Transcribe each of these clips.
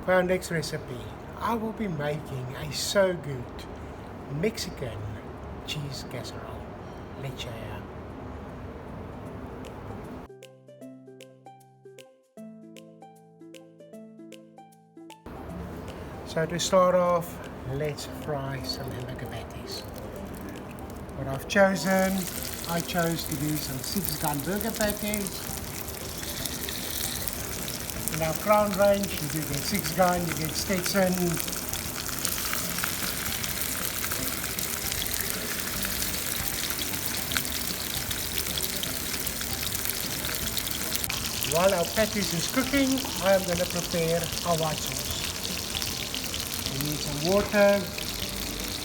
For our next recipe, I will be making a so good Mexican cheese casserole. Let's share. So to start off, let's fry some hamburger patties. What I've chosen, I chose to do some 6-gun burger patties. In our Crown range, you do get 6-gun, you get Stetson. While our patties is cooking, I am going to prepare our white sauce. We need some water,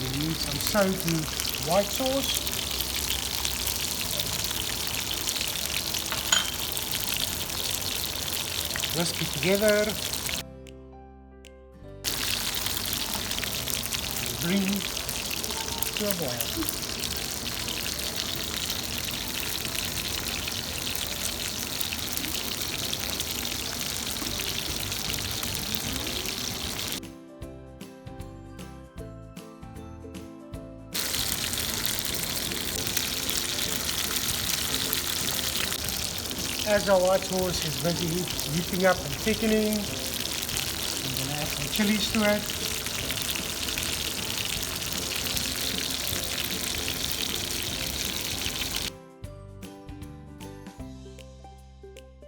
we need some so good white sauce. Whisk it together. Bring to a boil. As our white sauce is busy heating up and thickening, I'm going to add some chilies to it.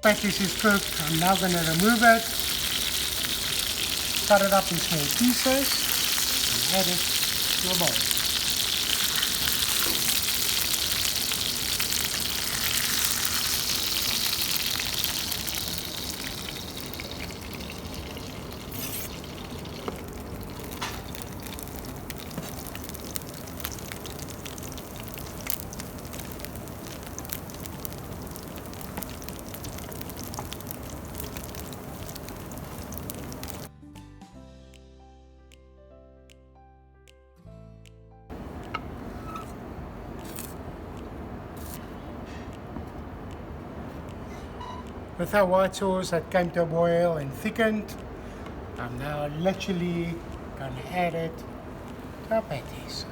Patties is cooked, I'm now going to remove it, cut it up in small pieces, and add it to a bowl. With our white sauce that came to a boil and thickened, I'm now literally going to add it to our patties.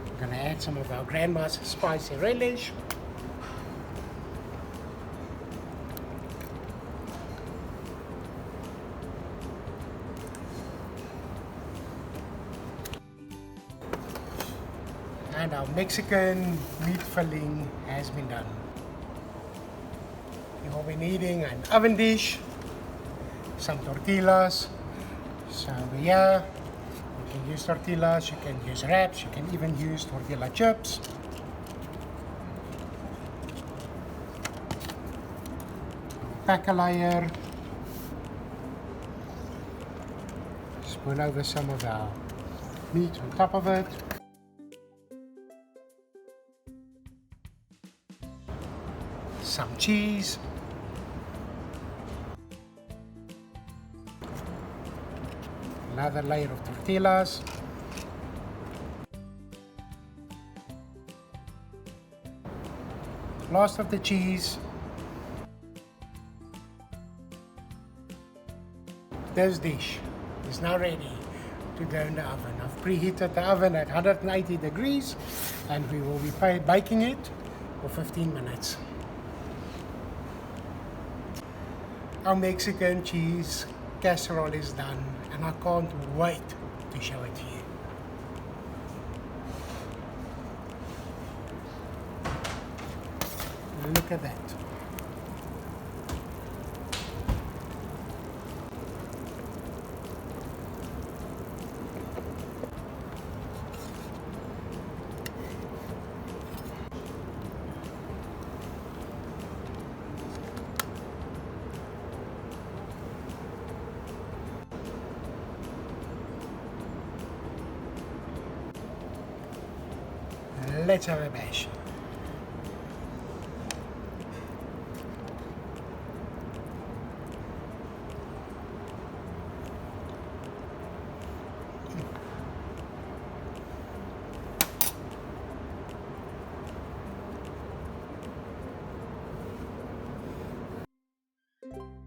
I'm going to add some of our Grandma's spicy relish. And our Mexican meat filling has been done. You will be needing an oven dish, some tortillas. So yeah, you can use tortillas, you can use wraps, you can even use tortilla chips. Pack a layer. Spoon over some of our meat on top of it. Some cheese, another layer of tortillas, last of the cheese. This dish is now ready to go in the oven. I've preheated the oven at 180 degrees and we will be baking it for 15 minutes. Our Mexican cheese casserole is done and I can't wait to show it to you. Look at that. Let's have a bash. you.